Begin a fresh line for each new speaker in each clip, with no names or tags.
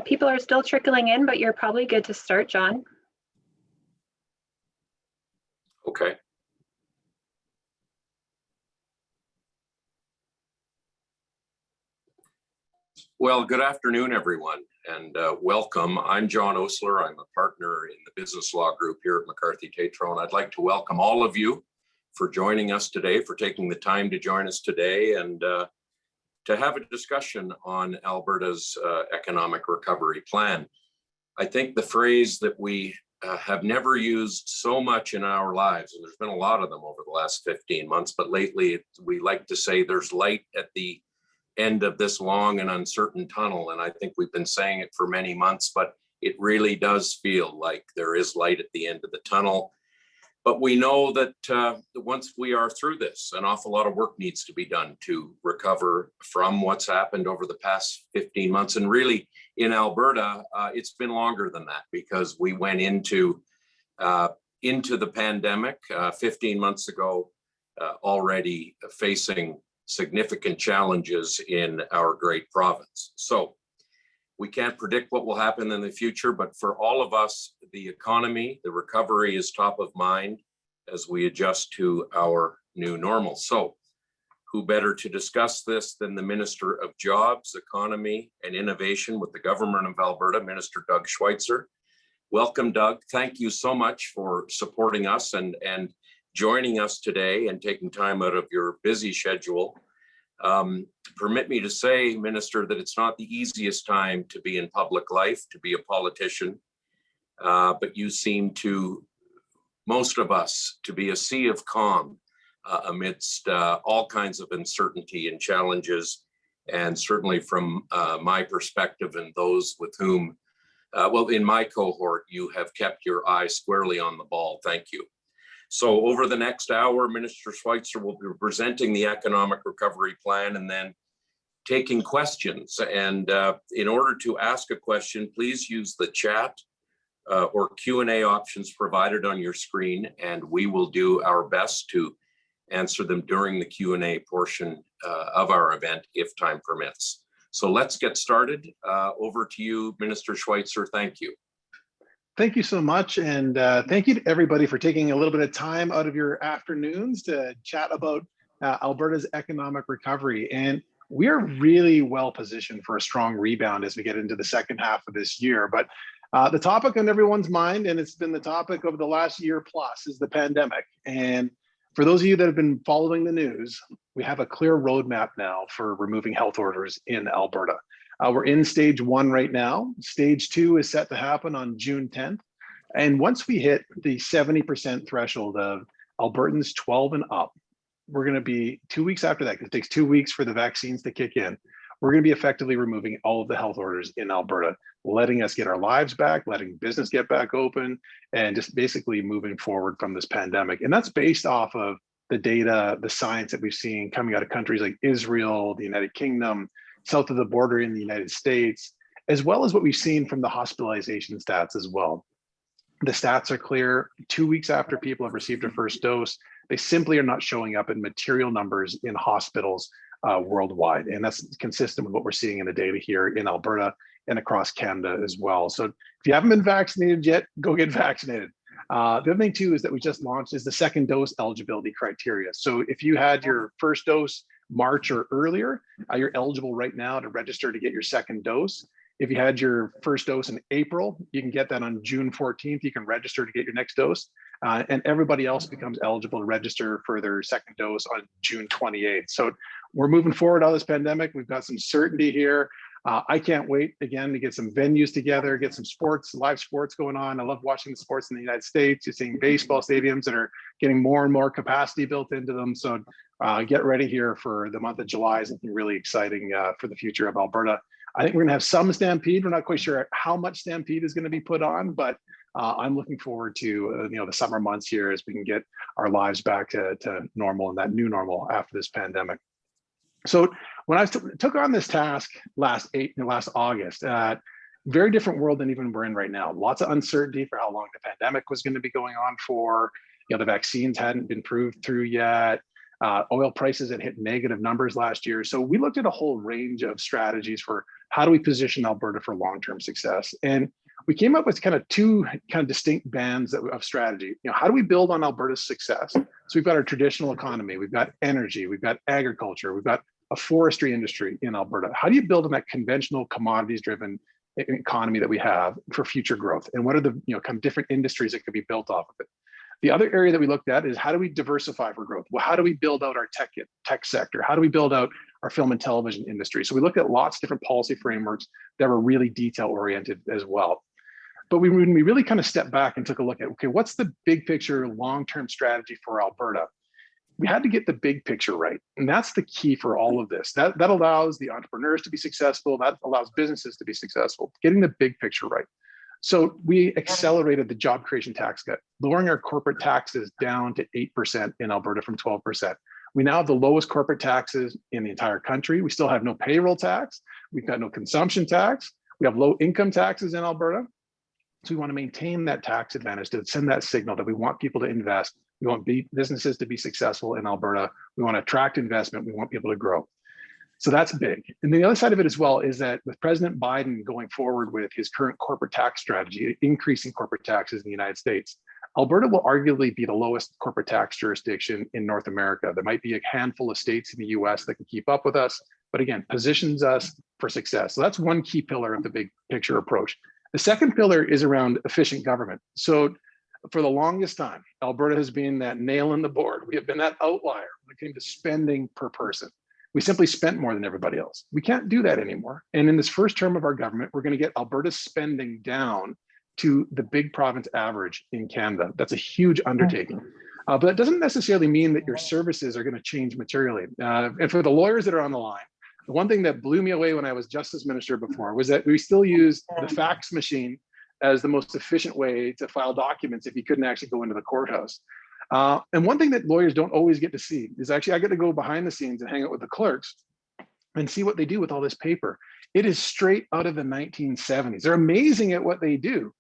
People are still trickling in, but you're probably good to start, John.
Okay. Well, good afternoon, everyone, and welcome. I'm John Osler. I'm a partner in the business law group here at McCarthy Tétrault, and I'd like to welcome all of you for joining us today, for taking the time to join us today, and to have a discussion on Alberta's economic recovery plan. I think the phrase that we have never used so much in our lives, and there's been a lot of them over the last 15 months, but lately we like to say there's light at the end of this long and uncertain tunnel. And I think we've been saying it for many months, but it really does feel like there is light at the end of the tunnel. But we know that once we are through this, an awful lot of work needs to be done to recover from what's happened over the past 15 months. And really in Alberta, it's been longer than that, because we went into the pandemic 15 months ago, already facing significant challenges in our great province. So we can't predict what will happen in the future, but for all of us, the economy, the recovery is top of mind as we adjust to our new normal. So who better to discuss this than the Minister of Jobs, Economy and Innovation with the Government of Alberta, Minister Doug Schweitzer. Welcome, Doug. Thank you so much for supporting us and joining us today and taking time out of your busy schedule. Permit me to say, Minister, that it's not the easiest time to be in public life, to be a politician, but you seem to, most of us, to be a sea of calm amidst all kinds of uncertainty and challenges. And certainly from my perspective and those with whom, well, in my cohort, you have kept your eye squarely on the ball. Thank you. So over the next hour, Minister Schweitzer will be presenting the economic recovery plan and then taking questions. And in order to ask a question, please use the chat or Q&A options provided on your screen, and we will do our best to answer them during the Q&A portion of our event if time permits. So let's get started. Over to you, Minister Schweitzer. Thank you.
Thank you so much. And thank you to everybody for taking a little bit of time out of your afternoons to chat about Alberta's economic recovery. And we're really well positioned for a strong rebound as we get into the second half of this year. But the topic on everyone's mind, and it's been the topic over the last year plus, is the pandemic. And for those of you that have been following the news, we have a clear roadmap now for removing health orders in Alberta. We're in stage 1 right now. Stage 2 is set to happen on June 10th. And once we hit the 70% threshold of Albertans 12 and up, we're going to be 2 weeks after that, because it takes 2 weeks for the vaccines to kick in. We're going to be effectively removing all of the health orders in Alberta, letting us get our lives back, letting business get back open, and just basically moving forward from this pandemic. And that's based off of the data, the science that we've seen coming out of countries like Israel, the United Kingdom, south of the border in the United States, as well as what we've seen from the hospitalization stats as well. The stats are clear. 2 weeks after people have received a first dose, they simply are not showing up in material numbers in hospitals worldwide. And that's consistent with what we're seeing in the data here in Alberta and across Canada as well. So if you haven't been vaccinated yet, go get vaccinated. The other thing too is that we just launched is the second dose eligibility criteria. So if you had your first dose March or earlier, you're eligible right now to register to get your second dose. If you had your first dose in April, you can get that on June 14th. You can register to get your next dose. And everybody else becomes eligible to register for their second dose on June 28th. So we're moving forward out of this pandemic. We've got some certainty here. I can't wait again to get some venues together, get some sports, live sports going on. I love watching the sports in the United States. You're seeing baseball stadiums that are getting more and more capacity built into them. So get ready here for the month of July. Is something really exciting for the future of Alberta. I think we're gonna have some stampede. We're not quite sure how much stampede is gonna be put on, but I'm looking forward to the summer months here as we can get our lives back to normal and that new normal after this pandemic. So when I took on this task last August, very different world than even we're in right now. Lots of uncertainty for how long the pandemic was going to be going on for. The vaccines hadn't been proved through yet. Oil prices had hit negative numbers last year. So we looked at a whole range of strategies for how do we position Alberta for long-term success. And we came up with kind of two kind of distinct bands of strategy. How do we build on Alberta's success? So we've got our traditional economy, we've got energy, we've got agriculture, we've got a forestry industry in Alberta. How do you build on that conventional commodities-driven economy that we have for future growth? And what are the kind of different industries that could be built off of it? The other area that we looked at is how do we diversify for growth? Well, how do we build out our tech sector? How do we build out our film and television industry? So we looked at lots of different policy frameworks that were really detail oriented as well. But when we really kind of stepped back and took a look at, okay, what's the big picture long-term strategy for Alberta? We had to get the big picture right. And that's the key for all of this. That allows the entrepreneurs to be successful. That allows businesses to be successful, getting the big picture right. So we accelerated the job creation tax cut, lowering our corporate taxes down to 8% in Alberta from 12%. We now have the lowest corporate taxes in the entire country. We still have no payroll tax. We've got no consumption tax. We have low income taxes in Alberta. So we want to maintain that tax advantage to send that signal that we want people to invest. We want businesses to be successful in Alberta. We want to attract investment. We want people to grow. So that's big. And the other side of it as well is that with President Biden going forward with his current corporate tax strategy, increasing corporate taxes in the United States, Alberta will arguably be the lowest corporate tax jurisdiction in North America. There might be a handful of states in the US that can keep up with us, but again, positions us for success. So that's one key pillar of the big picture approach. The second pillar is around efficient government. So for the longest time, Alberta has been that nail in the board. We have been that outlier when it came to spending per person. We simply spent more than everybody else. We can't do that anymore. And in this first term of our government, we're going to get Alberta's spending down to the big province average in Canada. That's a huge undertaking. But that doesn't necessarily mean that your services are going to change materially. And for the lawyers that are on the line, the one thing that blew me away when I was justice minister before was that we still use the fax machine as the most efficient way to file documents if you couldn't actually go into the courthouse. And one thing that lawyers don't always get to see is actually I get to go behind the scenes and hang out with the clerks and see what they do with all this paper. It is straight out of the 1970s. They're amazing at what they do,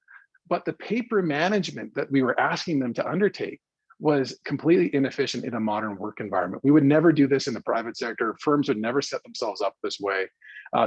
but the paper management that we were asking them to undertake was completely inefficient in a modern work environment. We would never do this in the private sector. Firms would never set themselves up this way.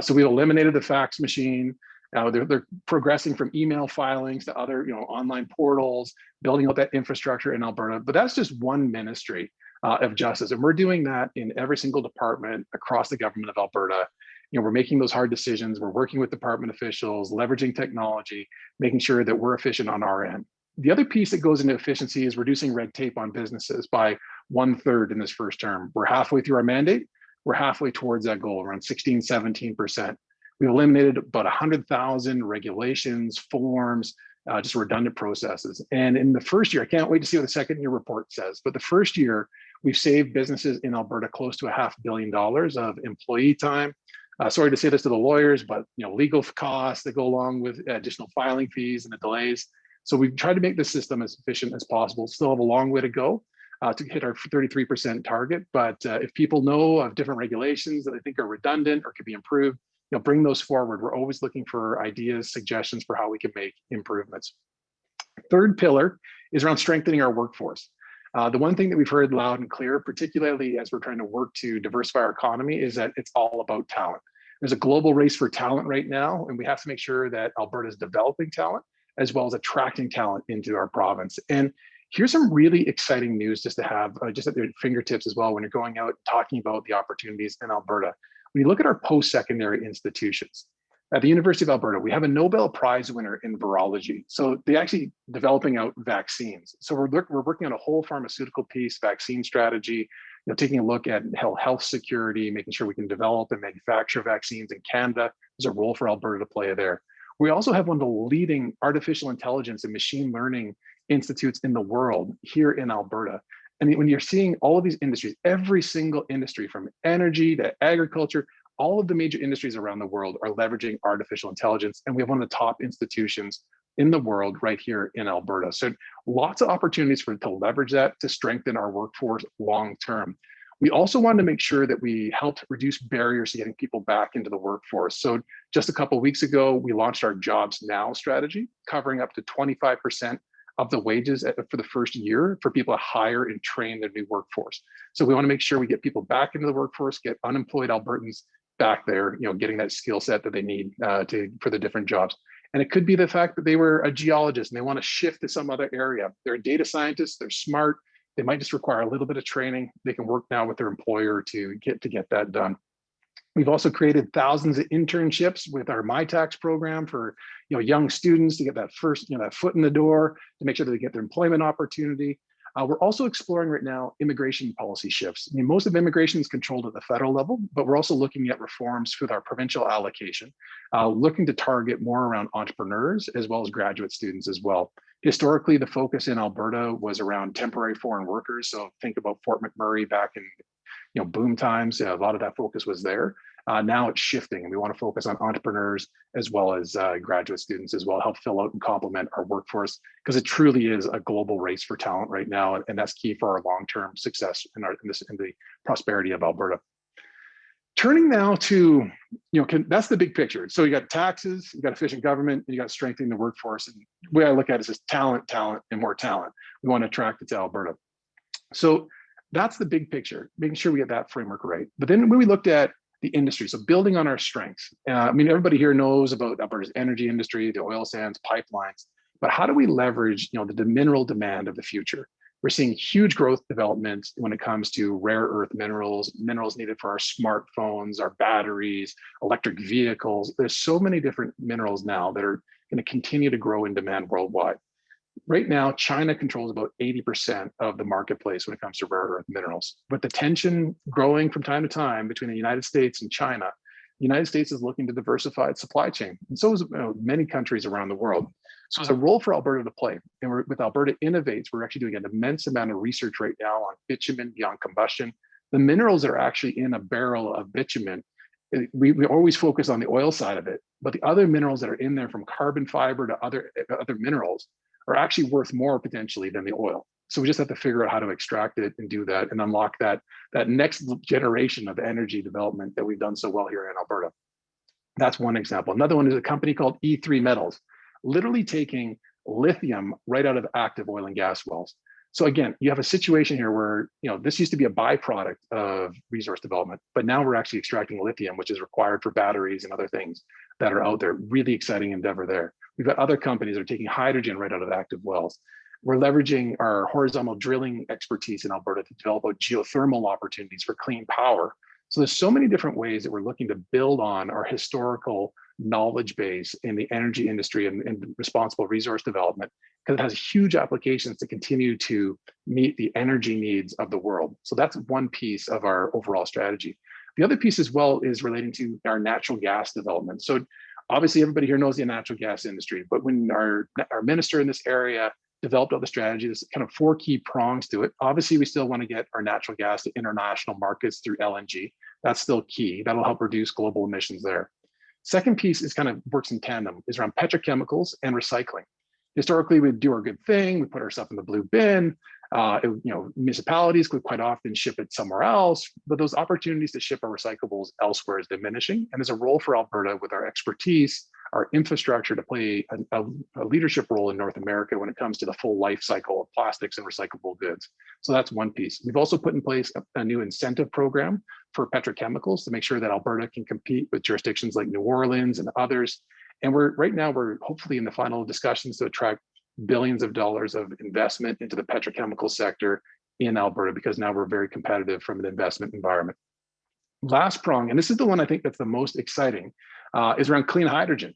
So we eliminated the fax machine. They're progressing from email filings to other online portals, building out that infrastructure in Alberta. But that's just one ministry of justice. And we're doing that in every single department across the government of Alberta. We're making those hard decisions. We're working with department officials, leveraging technology, making sure that we're efficient on our end. The other piece that goes into efficiency is reducing red tape on businesses by 1/3 in this first term. We're halfway through our mandate. We're halfway towards that goal, around 16, 17%. We've eliminated about 100,000 regulations, forms, just redundant processes. And in the first year, I can't wait to see what the second year report says, but the first year, we've saved businesses in Alberta close to $500 million of employee time. Sorry to say this to the lawyers, but legal costs that go along with additional filing fees and the delays. So we've tried to make the system as efficient as possible. Still have a long way to go to hit our 33% target. But if people know of different regulations that they think are redundant or could be improved, bring those forward. We're always looking for ideas, suggestions for how we can make improvements. Third pillar is around strengthening our workforce. The one thing that we've heard loud and clear, particularly as we're trying to work to diversify our economy, is that it's all about talent. There's a global race for talent right now, and we have to make sure that Alberta is developing talent as well as attracting talent into our province. And here's some really exciting news just to have just at your fingertips as well when you're going out talking about the opportunities in Alberta. When you look at our post-secondary institutions, at the University of Alberta, we have a Nobel Prize winner in virology. So they actually developing out vaccines. So we're working on a whole pharmaceutical piece, vaccine strategy, taking a look at health security, making sure we can develop and manufacture vaccines in Canada. There's a role for Alberta to play there. We also have one of the leading artificial intelligence and machine learning institutes in the world here in Alberta. I mean, when you're seeing all of these industries, every single industry from energy to agriculture, all of the major industries around the world are leveraging artificial intelligence. And we have one of the top institutions in the world right here in Alberta. So lots of opportunities to leverage that to strengthen our workforce long-term. We also wanted to make sure that we helped reduce barriers to getting people back into the workforce. So just a couple of weeks ago, we launched our Jobs Now strategy, covering up to 25% of the wages for the first year for people to hire and train their new workforce. So we want to make sure we get people back into the workforce, get unemployed Albertans back there, getting that skill set that they need for the different jobs. And it could be the fact that they were a geologist and they want to shift to some other area. They're a data scientist, they're smart, they might just require a little bit of training. They can work now with their employer to get that done. We've also created thousands of internships with our MyTax program for young students to get that first that foot in the door, to make sure that they get their employment opportunity. We're also exploring right now immigration policy shifts. I mean, most of immigration is controlled at the federal level, but we're also looking at reforms with our provincial allocation, looking to target more around entrepreneurs as well as graduate students as well. Historically, the focus in Alberta was around temporary foreign workers. So think about Fort McMurray back in boom times. A lot of that focus was there. Now it's shifting, and we want to focus on entrepreneurs as well as graduate students as well, help fill out and complement our workforce, because it truly is a global race for talent right now, and that's key for our long-term success in the prosperity of Alberta. Turning now to, that's the big picture. So you got taxes, you got efficient government, and you got strengthening the workforce. And the way I look at it is talent, and more talent. We want to attract it to Alberta. So that's the big picture, making sure we get that framework right. But then when we looked at the industry, so building on our strengths. Everybody here knows about Alberta's energy industry, the oil sands, pipelines, but how do we leverage, the mineral demand of the future? We're seeing huge growth development when it comes to rare earth minerals needed for our smartphones, our batteries, electric vehicles. There's so many different minerals now that are going to continue to grow in demand worldwide. Right now, China controls about 80% of the marketplace when it comes to rare earth minerals. With the tension growing from time to time between the United States and China, the United States is looking to diversify its supply chain. And so is many countries around the world. So there's a role for Alberta to play. And with Alberta Innovates, we're actually doing an immense amount of research right now on bitumen beyond combustion. The minerals that are actually in a barrel of bitumen, we always focus on the oil side of it, but the other minerals that are in there, from carbon fiber to other minerals, are actually worth more potentially than the oil. So we just have to figure out how to extract it and do that and unlock that next generation of energy development that we've done so well here in Alberta. That's one example. Another one is a company called E3 Metals, literally taking lithium right out of active oil and gas wells. So again, you have a situation here where, this used to be a byproduct of resource development, but now we're actually extracting lithium, which is required for batteries and other things that are out there. Really exciting endeavor there. We've got other companies that are taking hydrogen right out of active wells. We're leveraging our horizontal drilling expertise in Alberta to develop geothermal opportunities for clean power. So there's so many different ways that we're looking to build on our historical knowledge base in the energy industry and responsible resource development, because it has huge applications to continue to meet the energy needs of the world. So that's one piece of our overall strategy. The other piece as well is relating to our natural gas development. So obviously everybody here knows the natural gas industry, but when our minister in this area developed all the strategy, there's kind of 4 key prongs to it. Obviously, we still want to get our natural gas to international markets through LNG. That's still key. That'll help reduce global emissions there. Second piece is kind of works in tandem, is around petrochemicals and recycling. Historically, we do our good thing, we put our stuff in the blue bin. Municipalities could quite often ship it somewhere else, but those opportunities to ship our recyclables elsewhere is diminishing. And there's a role for Alberta with our expertise, our infrastructure, to play a leadership role in North America when it comes to the full life cycle of plastics and recyclable goods. So that's one piece. We've also put in place a new incentive program for petrochemicals to make sure that Alberta can compete with jurisdictions like New Orleans and others. And right now we're hopefully in the final discussions to attract billions of dollars of investment into the petrochemical sector in Alberta, because now we're very competitive from an investment environment. Last prong, and this is the one I think that's the most exciting, is around clean hydrogen.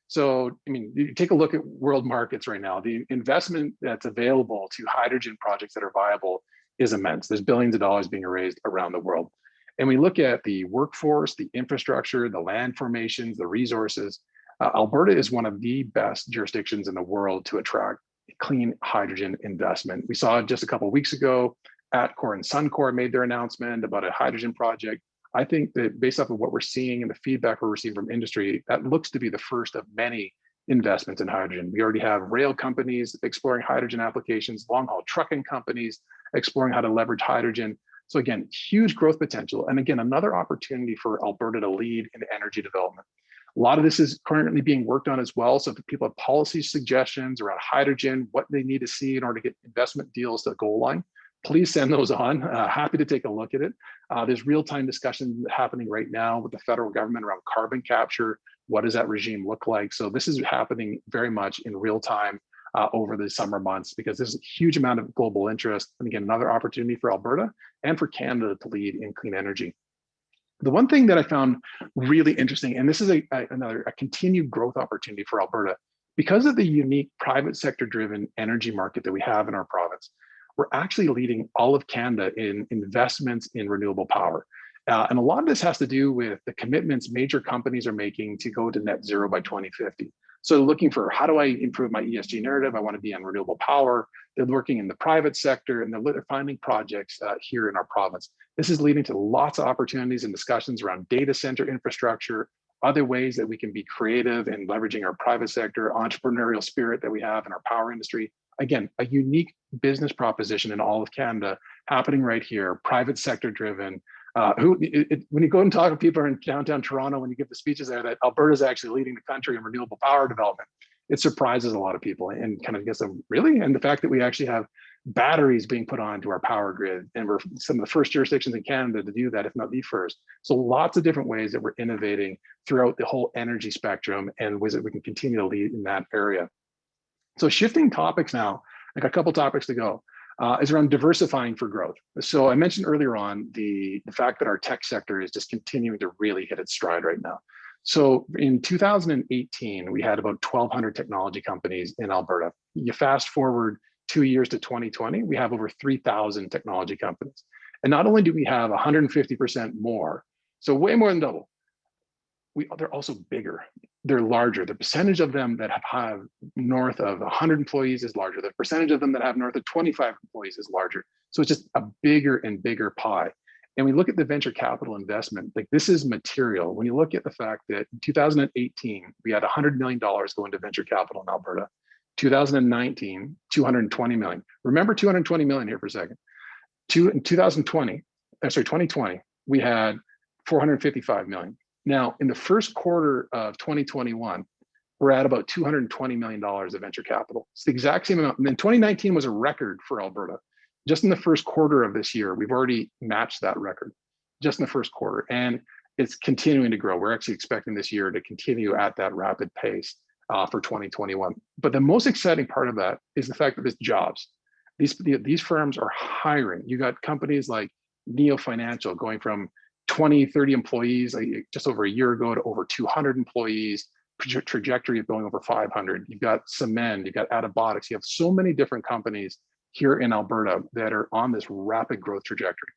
So, you take a look at world markets right now, the investment that's available to hydrogen projects that are viable is immense. There's billions of dollars being raised around the world. And we look at the workforce, the infrastructure, the land formations, the resources. Alberta is one of the best jurisdictions in the world to attract clean hydrogen investment. We saw just a couple of weeks ago, Atcor and Suncor made their announcement about a hydrogen project. I think that based off of what we're seeing and the feedback we're receiving from industry, that looks to be the first of many investments in hydrogen. We already have rail companies exploring hydrogen applications, long-haul trucking companies exploring how to leverage hydrogen. So again, huge growth potential. And again, another opportunity for Alberta to lead in energy development. A lot of this is currently being worked on as well. So if people have policy suggestions around hydrogen, what they need to see in order to get investment deals to the goal line, please send those on. Happy to take a look at it. There's real-time discussion happening right now with the federal government around carbon capture. What does that regime look like? So this is happening very much in real time over the summer months, because there's a huge amount of global interest. And again, another opportunity for Alberta and for Canada to lead in clean energy. The one thing that I found really interesting, and this is another continued growth opportunity for Alberta, because of the unique private sector driven energy market that we have in our province, we're actually leading all of Canada in investments in renewable power. And a lot of this has to do with the commitments major companies are making to go to net zero by 2050. So looking for, how do I improve my ESG narrative? I want to be on renewable power. They're working in the private sector, and they're finding projects here in our province. This is leading to lots of opportunities and discussions around data center infrastructure, other ways that we can be creative and leveraging our private sector entrepreneurial spirit that we have in our power industry. Again, a unique business proposition in all of Canada happening right here, private sector driven. When you go and talk to people in downtown Toronto, when you give the speeches there, that Alberta is actually leading the country in renewable power development, it surprises a lot of people and kind of gets them, really? And the fact that we actually have batteries being put onto our power grid, and we're some of the first jurisdictions in Canada to do that, if not the first. So lots of different ways that we're innovating throughout the whole energy spectrum, and ways that we can continue to lead in that area. So shifting topics now, like a couple topics to go, is around diversifying for growth. So I mentioned earlier on the fact that our tech sector is just continuing to really hit its stride right now. So in 2018, we had about 1,200 technology companies in Alberta. You fast forward 2 years to 2020, we have over 3,000 technology companies. And not only do we have 150% more, so way more than double, they're also bigger. They're larger. The percentage of them that have north of 100 employees is larger. The percentage of them that have north of 25 employees is larger. So it's just a bigger and bigger pie. And we look at the venture capital investment, like this is material. When you look at the fact that in 2018, we had $100 million go into venture capital in Alberta. 2019, 220 million. Remember 220 million here for a second. In 2020, we had 455 million. Now, in the first quarter of 2021, we're at about $220 million of venture capital. It's the exact same amount. And then 2019 was a record for Alberta. Just in the first quarter of this year, we've already matched that record, just in the first quarter. And it's continuing to grow. We're actually expecting this year to continue at that rapid pace for 2021. But the most exciting part of that is the fact that there's jobs. These firms are hiring. You got companies like Neo Financial going from 20, 30 employees just over a year ago to over 200 employees, trajectory of going over 500. You've got Cement, you've got Adibotics. You have so many different companies here in Alberta that are on this rapid growth trajectory.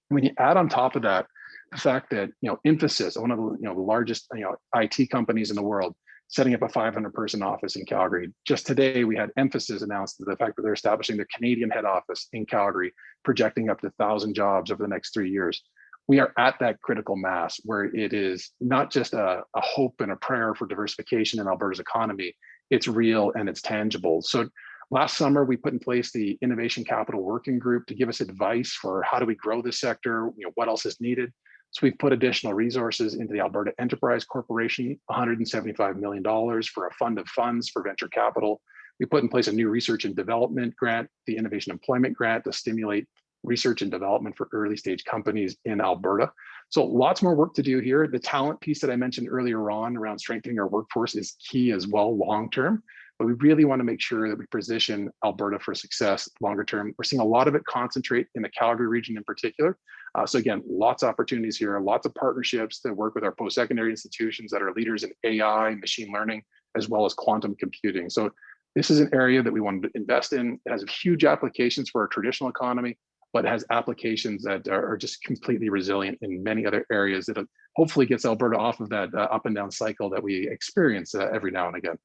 When you add on top of that, the fact that, Infosys, one of the largest IT companies in the world, setting up a 500-person office in Calgary. Just today, we had Infosys announce the fact that they're establishing their Canadian head office in Calgary, projecting up to 1,000 jobs over the next 3 years. We are at that critical mass where it is not just a hope and a prayer for diversification in Alberta's economy, it's real and it's tangible. So last summer, we put in place the Innovation Capital Working Group to give us advice for how do we grow this sector, what else is needed. So we've put additional resources into the Alberta Enterprise Corporation, $175 million for a fund of funds for venture capital. We put in place a new research and development grant, the Innovation Employment Grant, to stimulate research and development for early stage companies in Alberta. So lots more work to do here. The talent piece that I mentioned earlier on around strengthening our workforce is key as well long-term, but we really want to make sure that we position Alberta for success longer term. We're seeing a lot of it concentrate in the Calgary region in particular. So again, lots of opportunities here, lots of partnerships that work with our post-secondary institutions that are leaders in AI, machine learning, as well as quantum computing. So this is an area that we want to invest in. It has huge applications for our traditional economy, but has applications that are just completely resilient in many other areas that hopefully gets Alberta off of that up and down cycle that we experience every now and again.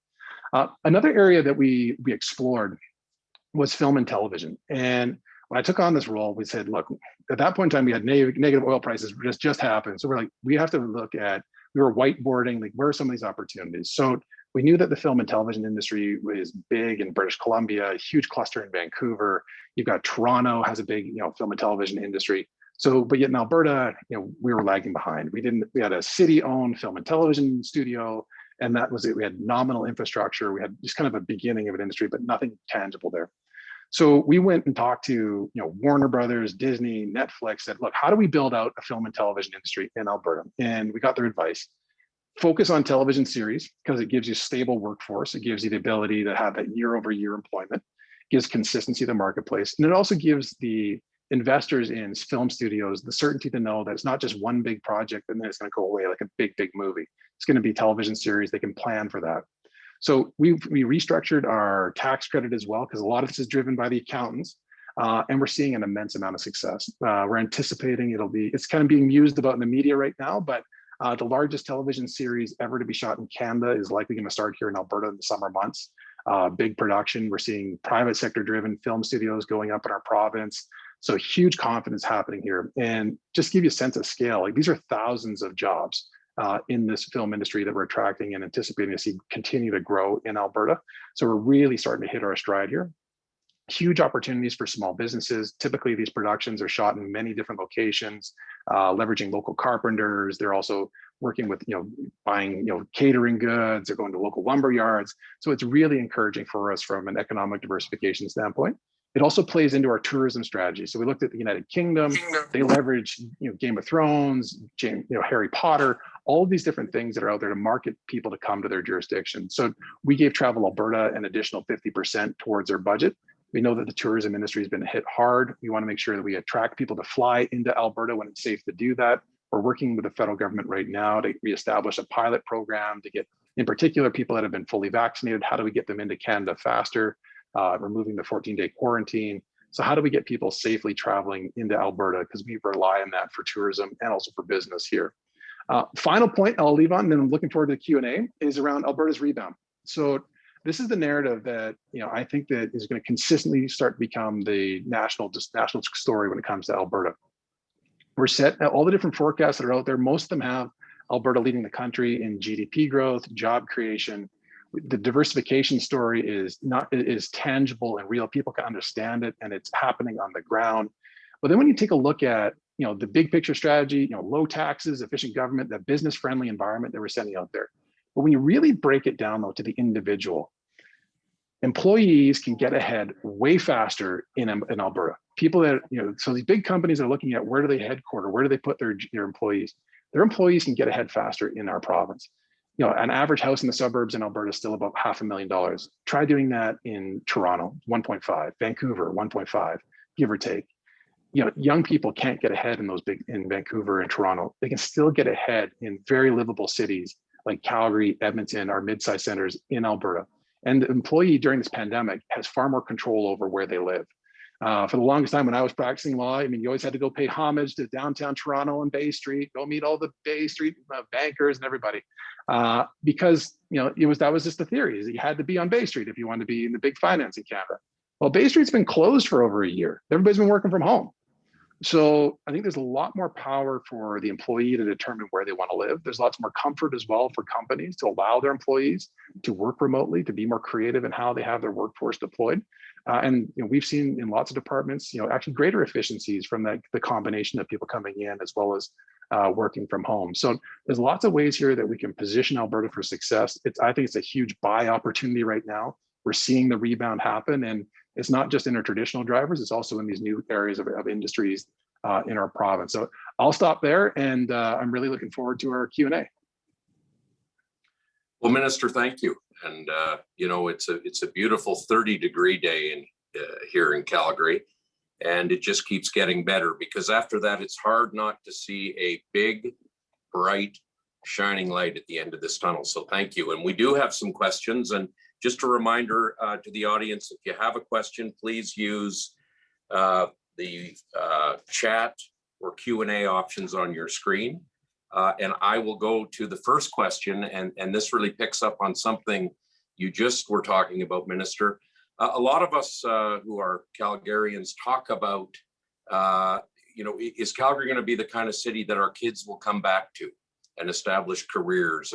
Another area that we explored was film and television. And when I took on this role, we said, look, at that point in time, we had negative oil prices just happened. So we're like, we have to look at, we were whiteboarding, like, where are some of these opportunities? So we knew that the film and television industry was big in British Columbia, a huge cluster in Vancouver. You've got Toronto has a big, film and television industry. So, but yet in Alberta, we were lagging behind. We had a city-owned film and television studio, and that was it. We had nominal infrastructure. We had just kind of a beginning of an industry, but nothing tangible there. So we went and talked to Warner Brothers, Disney, Netflix, said, look, how do we build out a film and television industry in Alberta? And we got their advice. Focus on television series because it gives you stable workforce. It gives you the ability to have that year-over-year employment, gives consistency to the marketplace. And it also gives the investors in film studios the certainty to know that it's not just one big project and then it's going to go away like a big movie. It's going to be television series. They can plan for that. So we restructured our tax credit as well, because a lot of this is driven by the accountants, and we're seeing an immense amount of success. We're anticipating it's kind of being used about in the media right now, but the largest television series ever to be shot in Canada is likely going to start here in Alberta in the summer months. Big production. We're seeing private sector driven film studios going up in our province. So huge confidence happening here. And just to give you a sense of scale, like these are thousands of jobs in this film industry that we're attracting and anticipating to see continue to grow in Alberta. So we're really starting to hit our stride here. Huge opportunities for small businesses. Typically, these productions are shot in many different locations, leveraging local carpenters. They're also working with, buying, catering goods. They're going to local lumber yards. So it's really encouraging for us from an economic diversification standpoint. It also plays into our tourism strategy. So we looked at the United Kingdom. They leverage, Game of Thrones, Harry Potter, all of these different things that are out there to market people to come to their jurisdiction. So we gave Travel Alberta an additional 50% towards their budget. We know that the tourism industry has been hit hard. We want to make sure that we attract people to fly into Alberta when it's safe to do that. We're working with the federal government right now to reestablish a pilot program to get, in particular, people that have been fully vaccinated. How do we get them into Canada faster? Removing the 14-day quarantine. So how do we get people safely traveling into Alberta? Because we rely on that for tourism and also for business here. Final point I'll leave on, and then I'm looking forward to the Q&A, is around Alberta's rebound. So this is the narrative that I think that is going to consistently start to become the national story when it comes to Alberta. We're set at all the different forecasts that are out there. Most of them have Alberta leading the country in GDP growth, job creation. The diversification story is tangible and real. People can understand it, and it's happening on the ground. But then when you take a look at the big picture strategy, low taxes, efficient government, that business friendly environment that we're sending out there. But when you really break it down though to the individual, employees can get ahead way faster in Alberta. People that so these big companies are looking at where do they headquarter, where do they put their employees? Their employees can get ahead faster in our province. An average house in the suburbs in Alberta is still about $500,000. Try doing that in Toronto, 1.5, Vancouver, 1.5, give or take. Young people can't get ahead in Vancouver and Toronto. They can still get ahead in very livable cities like Calgary, Edmonton, our mid-sized centers in Alberta. And the employee during this pandemic has far more control over where they live. For the longest time when I was practicing law, you always had to go pay homage to downtown Toronto and Bay Street, go meet all the Bay Street bankers and everybody. Because that was just the theory, is that you had to be on Bay Street if you wanted to be in the big finance in Canada. Well, Bay Street's been closed for over a year. Everybody's been working from home. So I think there's a lot more power for the employee to determine where they want to live. There's lots more comfort as well for companies to allow their employees to work remotely, to be more creative in how they have their workforce deployed. And we've seen in lots of departments, actually greater efficiencies from the combination of people coming in as well as working from home. So there's lots of ways here that we can position Alberta for success. I think it's a huge buy opportunity right now. We're seeing the rebound happen, and it's not just in our traditional drivers, it's also in these new areas of industries in our province. So I'll stop there, and I'm really looking forward to our Q&A.
Well, Minister, thank you. And it's a beautiful 30-degree day here in Calgary, and it just keeps getting better, because after that, it's hard not to see a big, bright, shining light at the end of this tunnel. So thank you. And we do have some questions. And just a reminder to the audience, if you have a question, please use the chat or Q&A options on your screen. And I will go to the first question, and this really picks up on something you just were talking about, Minister. A lot of us who are Calgarians talk about, is Calgary going to be the kind of city that our kids will come back to and establish careers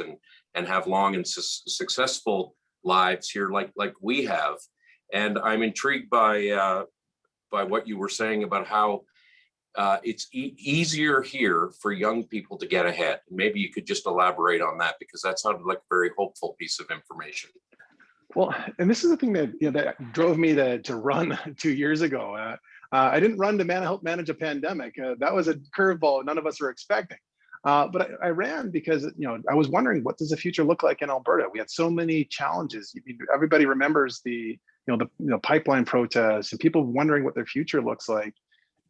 and have long and successful lives here like we have? And I'm intrigued by what you were saying about how it's easier here for young people to get ahead. Maybe you could just elaborate on that, because that sounded like a very hopeful piece of information.
Well, and this is the thing that that drove me to run 2 years ago. I didn't run to help manage a pandemic. That was a curveball none of us were expecting. But I ran because I was wondering, what does the future look like in Alberta? We had so many challenges. Everybody remembers the pipeline protests and people wondering what their future looks like.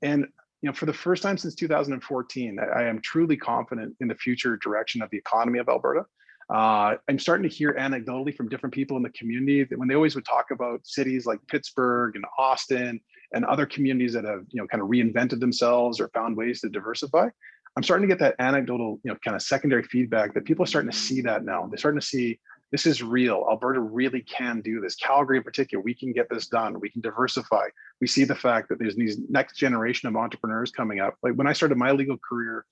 And for the first time since 2014, I am truly confident in the future direction of the economy of Alberta. I'm starting to hear anecdotally from different people in the community that when they always would talk about cities like Pittsburgh and Austin and other communities that have kind of reinvented themselves or found ways to diversify, I'm starting to get that anecdotal kind of secondary feedback that people are starting to see that now. They're starting to see this is real. Alberta really can do this. Calgary in particular, we can get this done. We can diversify. We see the fact that there's these next generation of entrepreneurs coming up. Like when I started my legal career,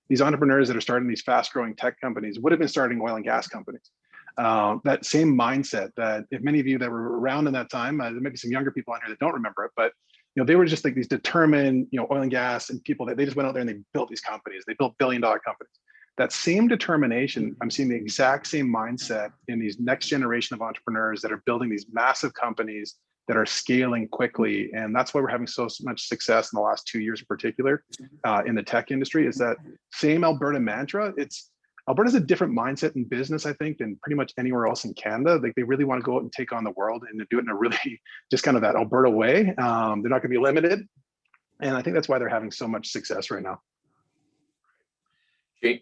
these entrepreneurs that are starting these fast growing tech companies would have been starting oil and gas companies. That same mindset that if many of you that were around in that time, there might be some younger people on here that don't remember it, but they were just like these determined, oil and gas and people that they just went out there and they built these companies. They built billion-dollar companies. That same determination, I'm seeing the exact same mindset in these next generation of entrepreneurs that are building these massive companies that are scaling quickly. And that's why we're having so much success in the last 2 years in particular in the tech industry, is that same Alberta mantra. Alberta's a different mindset in business, I think, than pretty much anywhere else in Canada. Like they really want to go out and take on the world and do it in a really just kind of that Alberta way. They're not going to be limited. And I think that's why they're having so much success right now.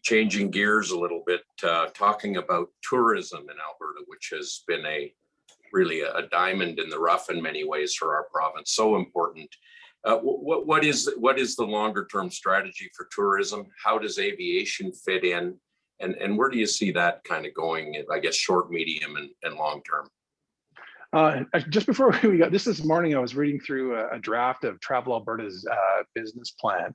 Changing gears a little bit, talking about tourism in Alberta, which has been really a diamond in the rough in many ways for our province. So important. What is the longer term strategy for tourism? How does aviation fit in? And where do you see that kind of going, I guess, short, medium, and long term?
Just before we got this morning, I was reading through a draft of Travel Alberta's business plan.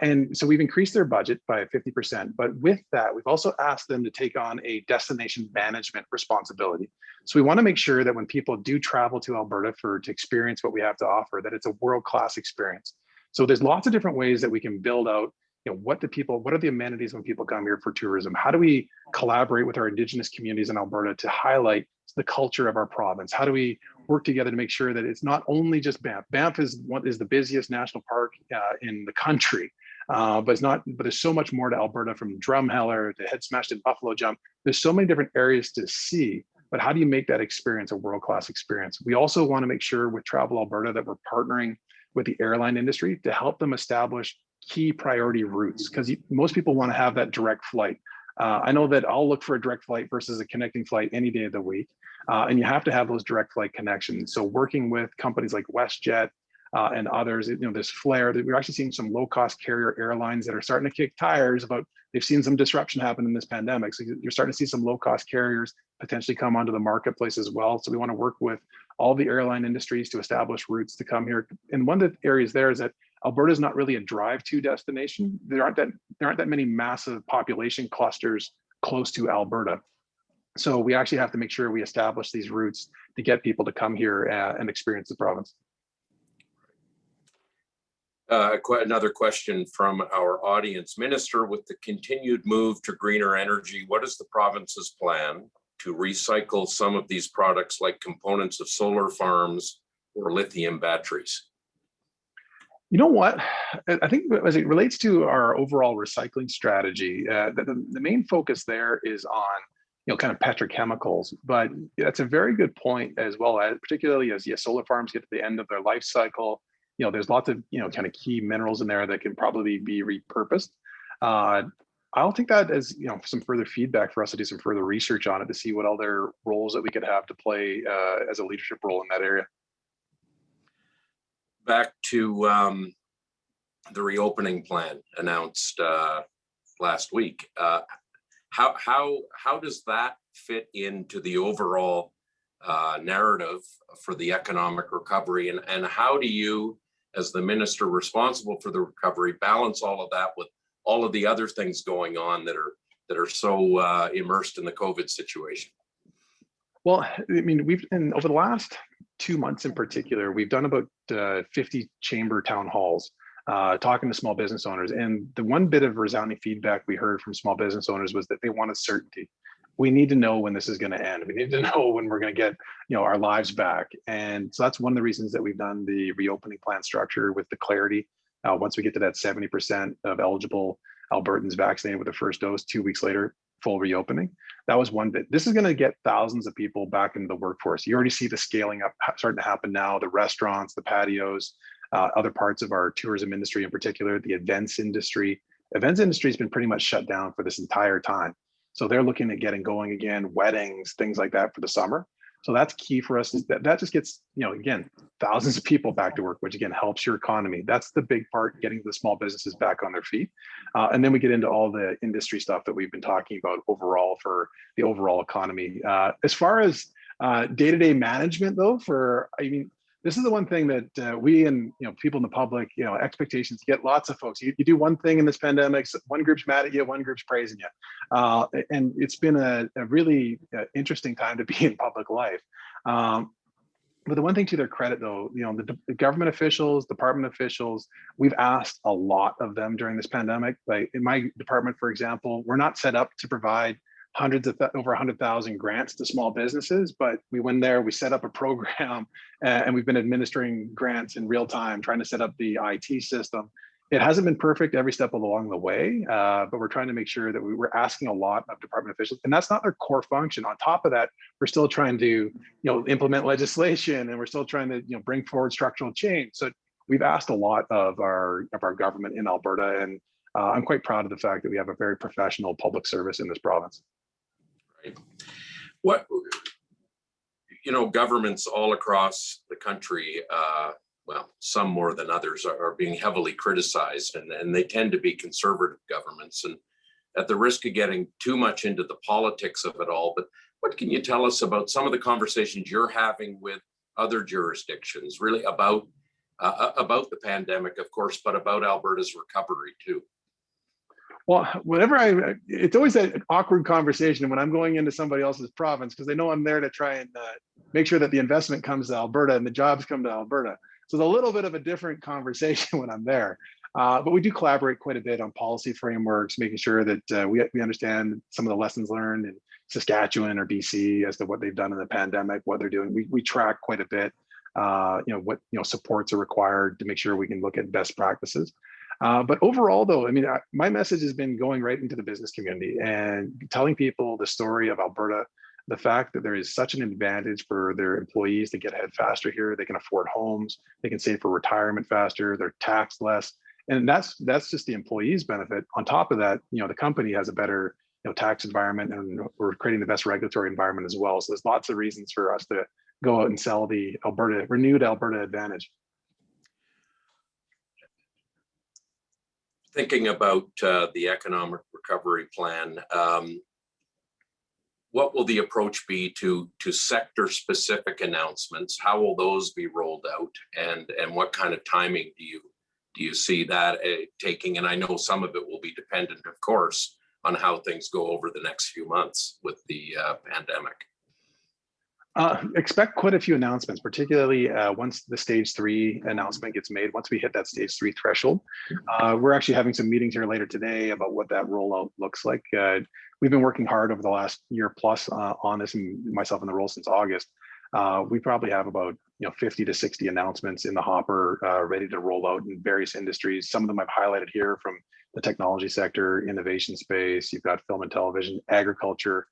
And so we've increased their budget by 50%, but with that, we've also asked them to take on a destination management responsibility. So we want to make sure that when people do travel to Alberta to experience what we have to offer, that it's a world-class experience. So there's lots of different ways that we can build out, what are the amenities when people come here for tourism? How do we collaborate with our Indigenous communities in Alberta to highlight the culture of our province? How do we work together to make sure that it's not only just Banff? Banff is the busiest national park in the country, but there's so much more to Alberta, from Drumheller to Head Smashed and Buffalo Jump. There's so many different areas to see, but how do you make that experience a world-class experience? We also want to make sure with Travel Alberta that we're partnering with the airline industry to help them establish key priority routes, because most people want to have that direct flight. I know that I'll look for a direct flight versus a connecting flight any day of the week. And you have to have those direct flight connections. So working with companies like WestJet and others, this Flair, that we're actually seeing some low-cost carrier airlines that are starting to kick tires about, they've seen some disruption happen in this pandemic. So you're starting to see some low-cost carriers potentially come onto the marketplace as well. So we want to work with all the airline industries to establish routes to come here. And one of the areas there is that Alberta is not really a drive-to destination. There aren't that many massive population clusters close to Alberta. So we actually have to make sure we establish these routes to get people to come here and experience the province.
Another question from our audience. Minister, with the continued move to greener energy, what is the province's plan to recycle some of these products, like components of solar farms or lithium batteries?
You know what? I think as it relates to our overall recycling strategy, the main focus there is on kind of petrochemicals, but that's a very good point as well, as particularly as solar farms get to the end of their life cycle. There's lots of kind of key minerals in there that can probably be repurposed. I'll take that as some further feedback for us to do some further research on it to see what other roles that we could have to play as a leadership role in that area.
Back to the reopening plan announced last week. How does that fit into the overall narrative for the economic recovery, and how do you, as the minister responsible for the recovery, balance all of that with all of the other things going on that are so immersed in the COVID situation?
Well, I mean, over the last 2 months in particular, we've done about 50 chamber town halls talking to small business owners. And the one bit of resounding feedback we heard from small business owners was that they wanted certainty. We need to know when this is going to end. We need to know when we're going to get, our lives back. And so that's one of the reasons that we've done the reopening plan structure with the clarity. Once we get to that 70% of eligible Albertans vaccinated with the first dose, 2 weeks later, full reopening. That was one bit. This is going to get thousands of people back into the workforce. You already see the scaling up starting to happen now, the restaurants, the patios, other parts of our tourism industry in particular, the events industry. Events industry has been pretty much shut down for this entire time. So they're looking at getting going again, weddings, things like that for the summer. So that's key for us, is that just gets, again, thousands of people back to work, which again helps your economy. That's the big part, getting the small businesses back on their feet. And then we get into all the industry stuff that we've been talking about overall for the overall economy. As far as day-to-day management though, this is the one thing that we and people in the public, expectations, get lots of folks. You do one thing in this pandemic, one group's mad at you, one group's praising you, and it's been a really interesting time to be in public life. But the one thing to their credit, though, the government officials, department officials, we've asked a lot of them during this pandemic. Like in my department, for example, we're not set up to provide over 100,000 grants to small businesses, but we went there, we set up a program, and we've been administering grants in real time, trying to set up the IT system. It hasn't been perfect every step along the way, but we're trying to make sure that we're asking a lot of department officials, and that's not their core function. On top of that, we're still trying to, implement legislation, and we're still trying to, bring forward structural change. So we've asked a lot of our government in Alberta, and I'm quite proud of the fact that we have a very professional public service in this province.
Right. What, governments all across the country, well, some more than others, are being heavily criticized, and they tend to be conservative governments, and at the risk of getting too much into the politics of it all. But what can you tell us about some of the conversations you're having with other jurisdictions, really about the pandemic, of course, but about Alberta's recovery too?
Well, it's always an awkward conversation when I'm going into somebody else's province, because they know I'm there to try and make sure that the investment comes to Alberta and the jobs come to Alberta. So it's a little bit of a different conversation when I'm there. But we do collaborate quite a bit on policy frameworks, making sure that we understand some of the lessons learned in Saskatchewan or BC as to what they've done in the pandemic, what they're doing. We track quite a bit, what supports are required to make sure we can look at best practices. But overall, though, my message has been going right into the business community and telling people the story of Alberta, the fact that there is such an advantage for their employees to get ahead faster here. They can afford homes, they can save for retirement faster, they're taxed less. And that's just the employees' benefit. On top of that, the company has a better tax environment, and we're creating the best regulatory environment as well. So there's lots of reasons for us to go out and sell the renewed Alberta advantage.
Thinking about the economic recovery plan, what will the approach be to sector-specific announcements? How will those be rolled out, and what kind of timing do you see that taking? And I know some of it will be dependent, of course, on how things go over the next few months with the pandemic.
Expect quite a few announcements, particularly once the stage 3 announcement gets made. Once we hit that stage 3 threshold, we're actually having some meetings here later today about what that rollout looks like. We've been working hard over the last year plus on this, and myself in the role since August. We probably have about 50 to 60 announcements in the hopper, ready to roll out in various industries. Some of them I've highlighted here, from the technology sector, innovation space. You've got film and television, agriculture.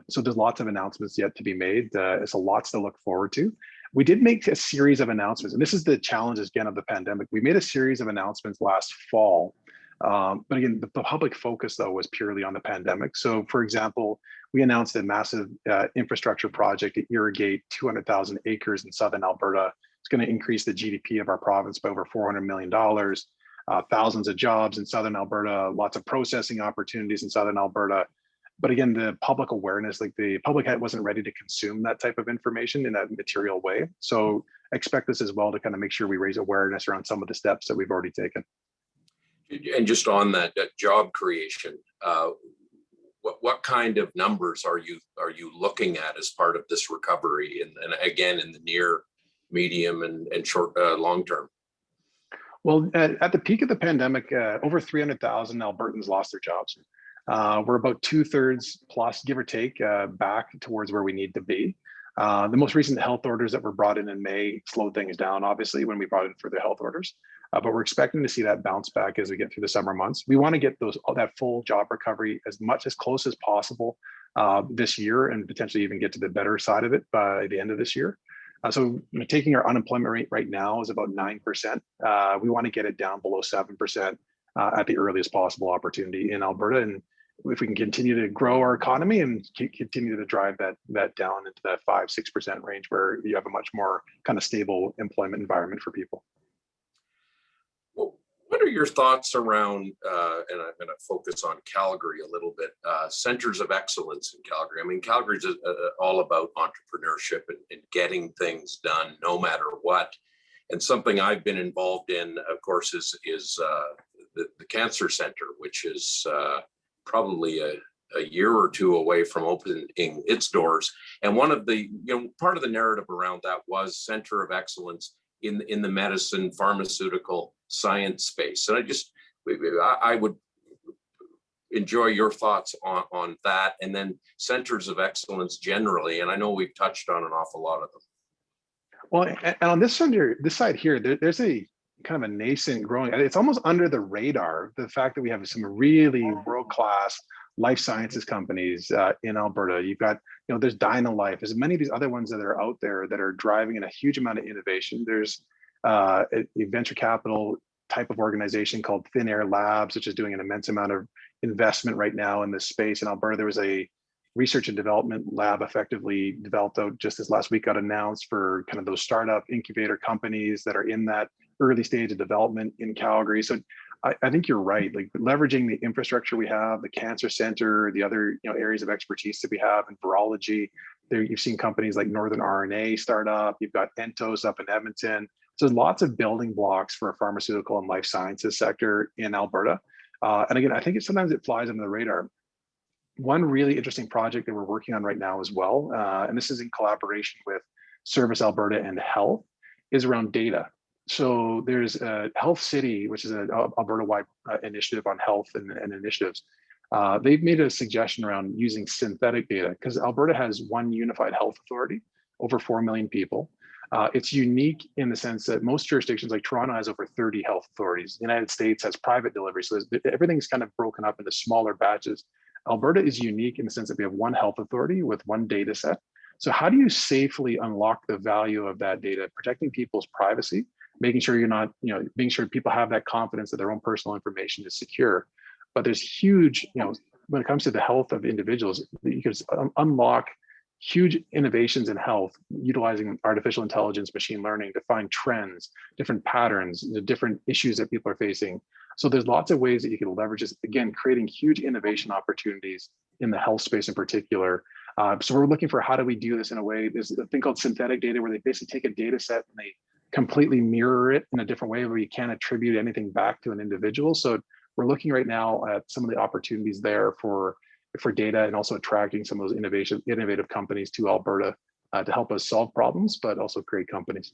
So there's lots of announcements yet to be made. It's lots to look forward to. We did make a series of announcements, and this is the challenge again of the pandemic. We made a series of announcements last fall, but again, the public focus though was purely on the pandemic. So for example, we announced a massive infrastructure project to irrigate 200,000 acres in southern Alberta. It's going to increase the GDP of our province by over $400 million. Thousands of jobs in southern Alberta, lots of processing opportunities in southern Alberta. But again, the public awareness, like the public wasn't ready to consume that type of information in that material way. So expect this as well to kind of make sure we raise awareness around some of the steps that we've already taken.
And just on that job creation, what kind of numbers are you looking at as part of this recovery, and again in the near, medium, and short, long term?
Well, at the peak of the pandemic, over 300,000 Albertans lost their jobs. We're about 2/3 plus, give or take, back towards where we need to be. The most recent health orders that were brought in May slowed things down, obviously, when we brought in further health orders. But we're expecting to see that bounce back as we get through the summer months. We want to get that full job recovery as close as possible this year, and potentially even get to the better side of it by the end of this year. So taking our unemployment rate right now is about 9%. We want to get it down below 7% at the earliest possible opportunity in Alberta. And if we can continue to grow our economy and continue to drive that down into that 5-6% range, where you have a much more kind of stable employment environment for people.
Well, what are your thoughts around, and I'm going to focus on Calgary a little bit, centers of excellence in Calgary? I mean, Calgary is all about entrepreneurship and getting things done no matter what. And something I've been involved in, of course, is the Cancer Center, which is probably a year or two away from opening its doors. And one of the, part of the narrative around that was center of excellence in the medicine, pharmaceutical, science space. And I would enjoy your thoughts on that, and then centers of excellence generally. And I know we've touched on an awful lot of them.
Well, and on this side here, there's a kind of a nascent growing, it's almost under the radar, the fact that we have some really world-class life sciences companies in Alberta. You've got, there's DynaLife, there's many of these other ones that are out there that are driving in a huge amount of innovation. There's a venture capital type of organization called Thin Air Labs, which is doing an immense amount of investment right now in this space. In Alberta, there was a research and development lab effectively developed out just this last week, got announced for kind of those startup incubator companies that are in that early stage of development in Calgary. So I think you're right, like leveraging the infrastructure we have, the Cancer Center, the other areas of expertise that we have in virology. There, you've seen companies like Northern RNA start up, you've got Entos up in Edmonton. So there's lots of building blocks for a pharmaceutical and life sciences sector in Alberta. And again, I think sometimes it flies under the radar. One really interesting project that we're working on right now as well, and this is in collaboration with Service Alberta and Health, is around data. So there's a Health City, which is an Alberta-wide initiative on health and initiatives. They've made a suggestion around using synthetic data, because Alberta has one unified health authority, over 4 million people. It's unique in the sense that most jurisdictions, like Toronto, has over 30 health authorities. The United States has private delivery, so everything's kind of broken up into smaller batches. Alberta is unique in the sense that we have one health authority with one data set. So how do you safely unlock the value of that data, protecting people's privacy, making sure you're not, making sure people have that confidence that their own personal information is secure. But there's huge, when it comes to the health of individuals, you can unlock huge innovations in health, utilizing artificial intelligence, machine learning to find trends, different patterns, the different issues that people are facing. So there's lots of ways that you can leverage this, again, creating huge innovation opportunities in the health space in particular. So we're looking for how do we do this in a way, there's a thing called synthetic data, where they basically take a data set and they completely mirror it in a different way where you can't attribute anything back to an individual. So we're looking right now at some of the opportunities there for data, and also attracting some of those innovative companies to Alberta to help us solve problems, but also create companies.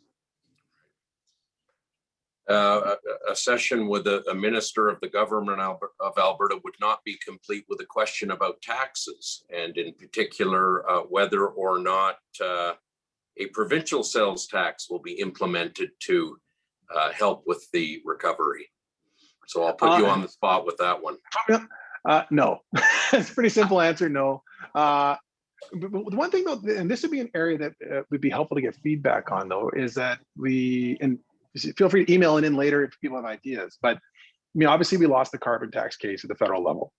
A session with a minister of the government of Alberta would not be complete with a question about taxes, and in particular, whether or not a provincial sales tax will be implemented to help with the recovery. So I'll put you on the spot with that one.
No, it's a pretty simple answer, no. But one thing though, and this would be an area that would be helpful to get feedback on though, is that and feel free to email it in later if people have ideas, but obviously we lost the carbon tax case at the federal level.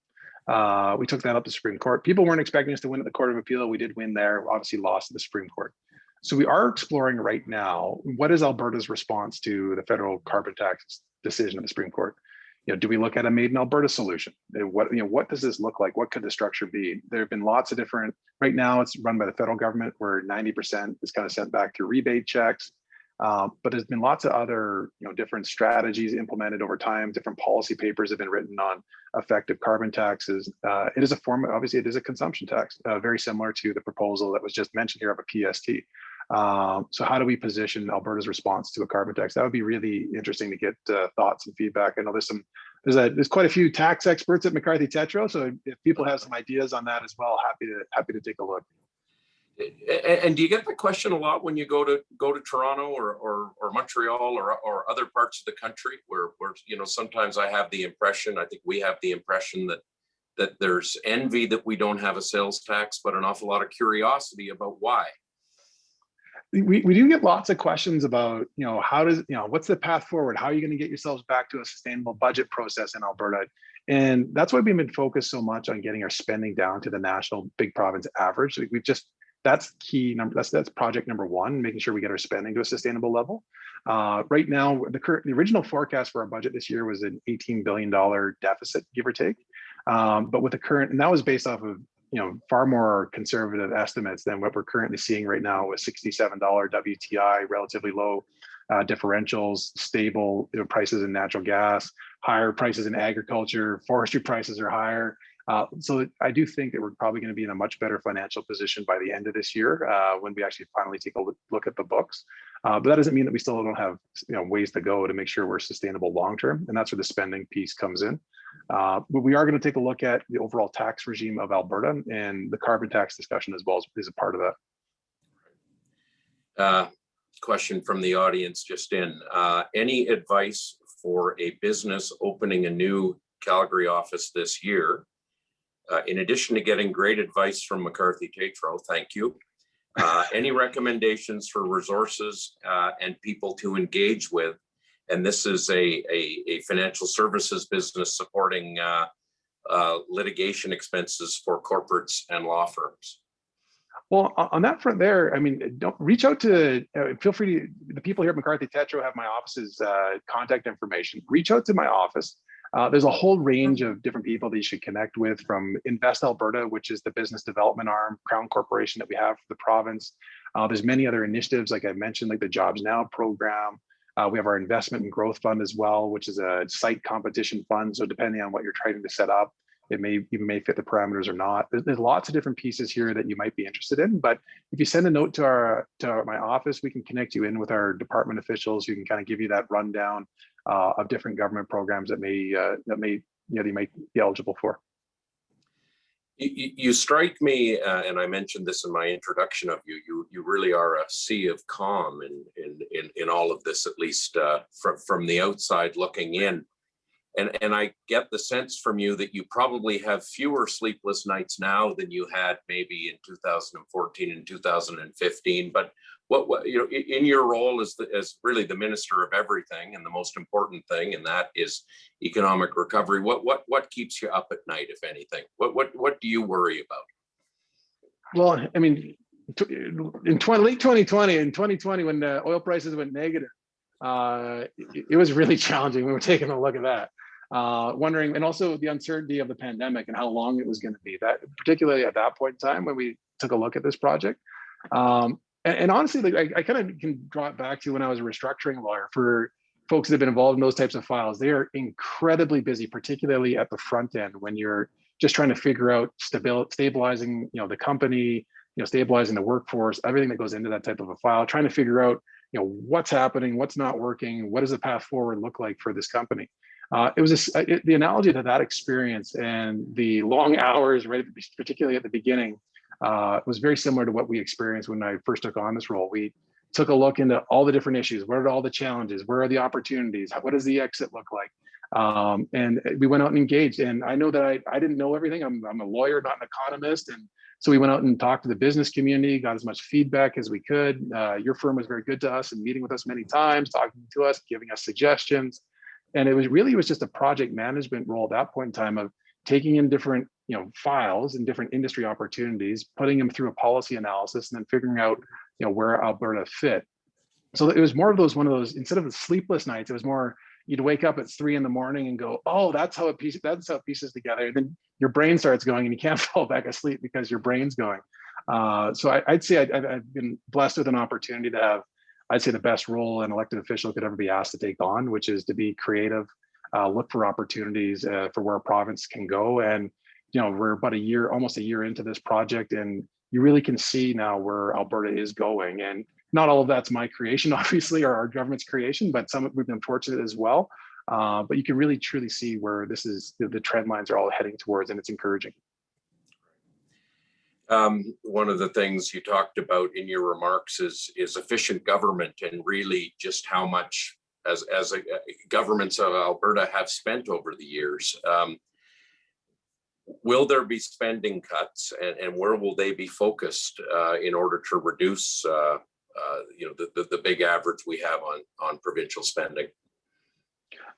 We took that up to the Supreme Court. People weren't expecting us to win at the Court of Appeal. We did win there, obviously lost at the Supreme Court. So we are exploring right now, what is Alberta's response to the federal carbon tax decision of the Supreme Court? Do we look at a made in Alberta solution? What does this look like? What could the structure be? There have been lots of different, right now it's run by the federal government where 90% is kind of sent back through rebate checks. But there's been lots of other, different strategies implemented over time. Different policy papers have been written on effective carbon taxes. It is a form, obviously it is a consumption tax, very similar to the proposal that was just mentioned here of a PST. So how do we position Alberta's response to a carbon tax? That would be really interesting to get thoughts and feedback. I know there's quite a few tax experts at McCarthy Tétrault, so if people have some ideas on that as well, happy to take a look.
And do you get the question a lot when you go to Toronto or Montreal or other parts of the country where sometimes I have the impression, I think we have the impression that there's envy that we don't have a sales tax, but an awful lot of curiosity about why.
We do get lots of questions about, what's the path forward? How are you going to get yourselves back to a sustainable budget process in Alberta? And that's why we've been focused so much on getting our spending down to the national big province average. That's key number. That's project number one, making sure we get our spending to a sustainable level. Right now, the original forecast for our budget this year was an $18 billion deficit, give or take. But with the current, and that was based off of far more conservative estimates than what we're currently seeing right now with $67 WTI, relatively low differentials, stable prices in natural gas, higher prices in agriculture, forestry prices are higher. So I do think that we're probably going to be in a much better financial position by the end of this year when we actually finally take a look at the books. But that doesn't mean that we still don't have ways to go to make sure we're sustainable long term, and that's where the spending piece comes in. But we are going to take a look at the overall tax regime of Alberta, and the carbon tax discussion as well is a part of that.
Question from the audience just in. Any advice for a business opening a new Calgary office this year? In addition to getting great advice from McCarthy Tétrault, thank you. Any recommendations for resources and people to engage with? And this is a financial services business supporting litigation expenses for corporates and law firms.
Well, on that front there, I mean, don't reach out to, feel free to, the people here at McCarthy Tétrault have my office's contact information. Reach out to my office. There's a whole range of different people that you should connect with, from Invest Alberta, which is the business development arm, Crown Corporation that we have for the province. There's many other initiatives, like I mentioned, like the Jobs Now program. We have our investment and growth fund as well, which is a site competition fund. So depending on what you're trying to set up, it may fit the parameters or not. There's lots of different pieces here that you might be interested in. But if you send a note to my office, we can connect you in with our department officials who can kind of give you that rundown of different government programs that they might be eligible for.
You strike me, and I mentioned this in my introduction of you. You really are a sea of calm in all of this, at least from the outside looking in. And I get the sense from you that you probably have fewer sleepless nights now than you had maybe in 2014 and 2015. But what in your role as really the minister of everything, and the most important thing, and that is economic recovery, what keeps you up at night, if anything? What do you worry about?
Well, I mean, in late 2020 and 2020, when the oil prices went negative, it was really challenging. We were taking a look at that, wondering, and also the uncertainty of the pandemic and how long it was going to be. That particularly at that point in time when we took a look at this project. And honestly, like I kind of can draw it back to when I was a restructuring lawyer. For folks that have been involved in those types of files, they are incredibly busy, particularly at the front end when you're just trying to figure out stabilizing, the company, stabilizing the workforce, everything that goes into that type of a file, trying to figure out, what's happening, what's not working, what does the path forward look like for this company. It was the analogy to that experience and the long hours, right, particularly at the beginning, was very similar to what we experienced when I first took on this role. We took a look into all the different issues. What are all the challenges? Where are the opportunities? What does the exit look like? And we went out and engaged. And I know that I didn't know everything. I'm a lawyer, not an economist. And so we went out and talked to the business community, got as much feedback as we could. Your firm was very good to us and meeting with us many times, talking to us, giving us suggestions. And it was just a project management role at that point in time of taking in different files and different industry opportunities, putting them through a policy analysis, and then figuring out where Alberta fit. So it was more of one of those, instead of the sleepless nights, it was more you'd wake up at 3 a.m. and go, oh, that's how it pieces together. And then your brain starts going and you can't fall back asleep because your brain's going. So I'd say I've been blessed with an opportunity to have, I'd say, the best role an elected official could ever be asked to take on, which is to be creative, look for opportunities for where a province can go. And, we're about almost a year into this project, and you really can see now where Alberta is going. And Not all of that's my creation, obviously, or our government's creation, but some we've been fortunate as well. But you can really truly see where this is the trend lines are all heading towards, and it's encouraging.
One of the things you talked about in your remarks is efficient government, and really just how much as governments of Alberta have spent over the years. Will there be spending cuts, and where will they be focused in order to reduce the big average we have on provincial spending?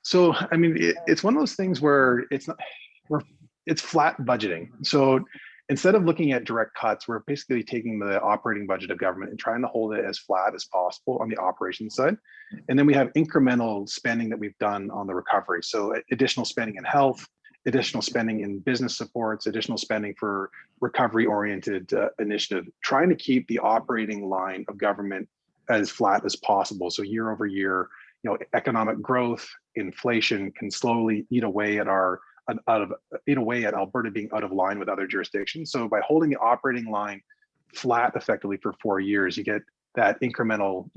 So, I mean, it's one of those things where it's flat budgeting. So instead of looking at direct cuts, we're basically taking the operating budget of government and trying to hold it as flat as possible on the operations side. And then we have incremental spending that we've done on the recovery. So additional spending in health, additional spending in business supports, additional spending for recovery-oriented initiative, trying to keep the operating line of government as flat as possible. So year over year, economic growth, inflation can slowly eat away at Alberta being out of line with other jurisdictions. So by holding the operating line flat effectively for 4 years, you get that incremental,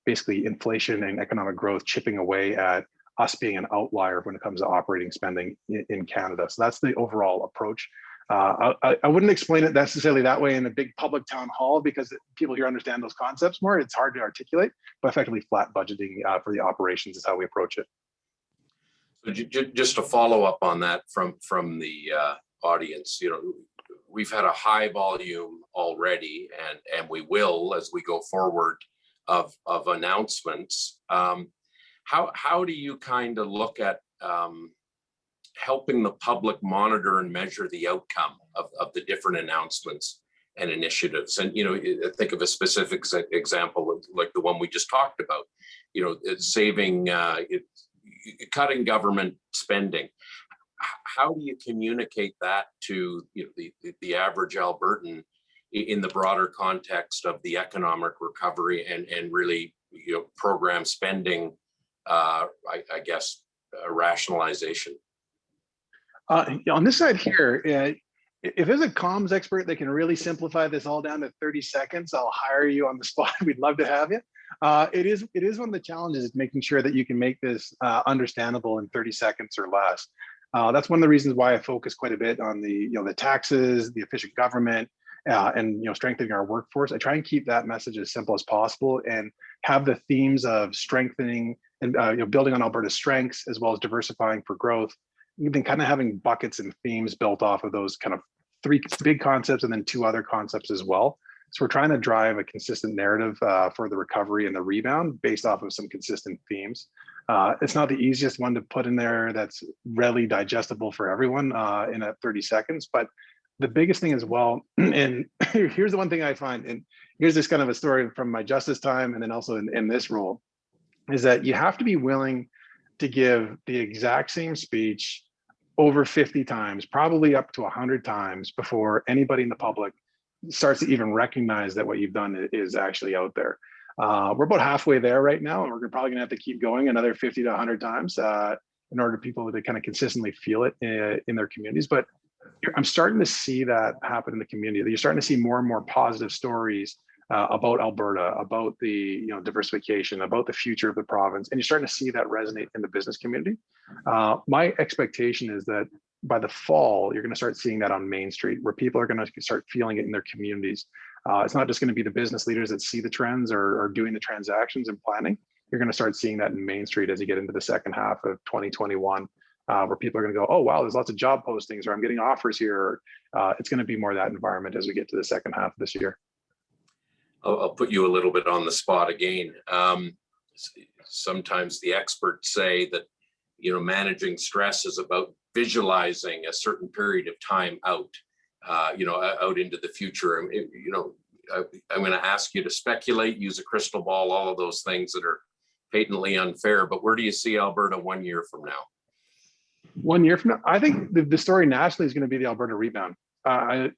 basically inflation and economic growth chipping away at us being an outlier when it comes to operating spending in Canada. So that's the overall approach. I wouldn't explain it necessarily that way in a big public town hall, because people here understand those concepts more. It's hard to articulate, but effectively flat budgeting for the operations is how we approach it.
So just to follow up on that from the audience, we've had a high volume already, and we will as we go forward of announcements. How do you kind of look at helping the public monitor and measure the outcome of the different announcements and initiatives? And think of a specific example like the one we just talked about. It's cutting government spending. How do you communicate that to the average Albertan in the broader context of the economic recovery and really program spending? I guess rationalization.
On this side here, if there's a comms expert that can really simplify this all down to 30 seconds, I'll hire you on the spot. We'd love to have you. It is one of the challenges, is making sure that you can make this understandable in 30 seconds or less. That's one of the reasons why I focus quite a bit on the taxes, the efficient government, and strengthening our workforce. I try and keep that message as simple as possible, and have the themes of strengthening and building on Alberta's strengths, as well as diversifying for growth. You've been kind of having buckets and themes built off of those kind of 3 big concepts, and then 2 other concepts as well. So we're trying to drive a consistent narrative for the recovery and the rebound based off of some consistent themes. It's not the easiest one to put in there that's readily digestible for everyone in 30 seconds, but the biggest thing as well, and here's the one thing I find, and here's this kind of a story from my justice time, and then also in this role, is that you have to be willing to give the exact same speech over 50 times, probably up to 100 times, before anybody in the public starts to even recognize that what you've done is actually out there. We're about halfway there right now, and we're probably gonna have to keep going another 50 to 100 times in order for people to kind of consistently feel it in their communities. But I'm starting to see that happen in the community. You're starting to see more and more positive stories about Alberta, about the diversification, about the future of the province, and you're starting to see that resonate in the business community. My expectation is that by the fall, you're going to start seeing that on Main Street, where people are going to start feeling it in their communities. It's not just going to be the business leaders that see the trends or are doing the transactions and planning. You're going to start seeing that in Main Street as you get into the second half of 2021, where people are going to go, oh, wow, there's lots of job postings, or I'm getting offers here. It's going to be more that environment as we get to the second half of this year.
I'll put you a little bit on the spot again. Sometimes the experts say that, managing stress is about visualizing a certain period of time out, out into the future. I'm going to ask you to speculate, use a crystal ball, all of those things that are patently unfair. But where do you see Alberta 1 year from now?
1 year from now, I think the story nationally is going to be the Alberta rebound.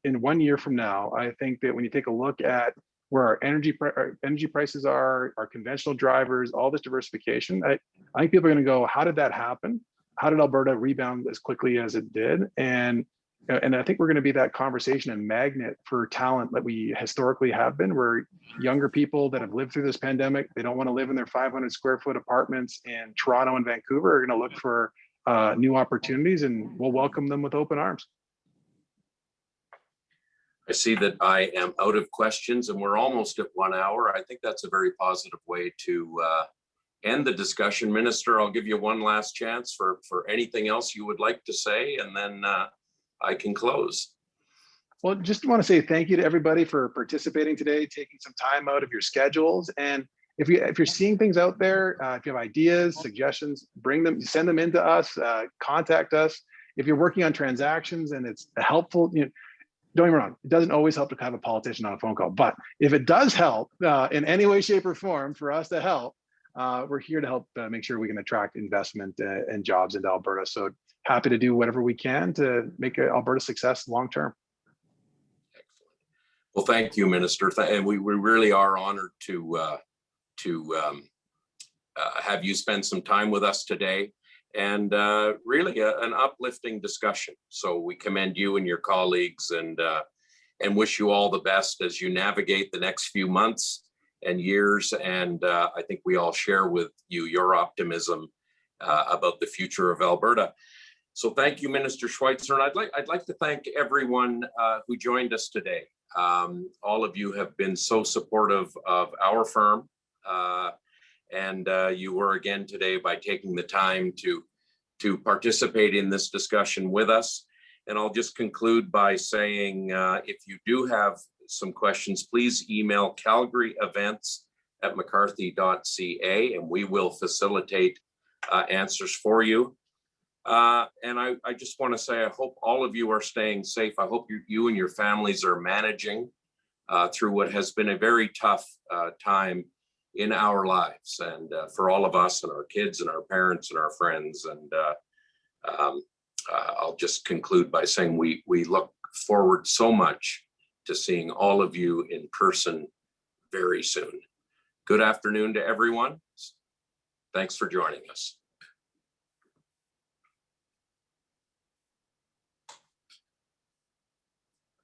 In 1 year from now, I think that when you take a look at where our energy prices are, our conventional drivers, all this diversification, I think people are going to go, how did that happen? How did Alberta rebound as quickly as it did? And and I think we're going to be that conversation and magnet for talent that we historically have been, where younger people that have lived through this pandemic, they don't want to live in their 500 square foot apartments in Toronto and Vancouver, are going to look for new opportunities, and we'll welcome them with open arms.
I see that I am out of questions and we're almost at 1 hour. I think that's a very positive way to end the discussion. Minister, I'll give you one last chance for anything else you would like to say, and then I can close.
Well, just want to say thank you to everybody for participating today, taking some time out of your schedules. And if you're seeing things out there, if you have ideas, suggestions, bring them, send them into us, contact us. If you're working on transactions and it's helpful, don't get me wrong, it doesn't always help to have a politician on a phone call, but if it does help in any way, shape, or form for us to help, we're here to help make sure we can attract investment and jobs into Alberta. So happy to do whatever we can to make Alberta success long term.
Excellent. Well, thank you, Minister. And we really are honored to have you spend some time with us today, and really an uplifting discussion. So we commend you and your colleagues, and wish you all the best as you navigate the next few months and years. And I think we all share with you your optimism about the future of Alberta. So thank you, Minister Schweitzer. And I'd like to thank everyone who joined us today. All of you have been so supportive of our firm, and you were again today by taking the time to participate in this discussion with us. And I'll just conclude by saying, if you do have some questions, please email calgaryevents@mccarthy.ca, and we will facilitate answers for you. And I just want to say, I hope all of you are staying safe. I hope you and your families are managing through what has been a very tough time in our lives, and for all of us and our kids and our parents and our friends. And I'll just conclude by saying we look forward so much to seeing all of you in person very soon. Good afternoon to everyone. Thanks for joining us.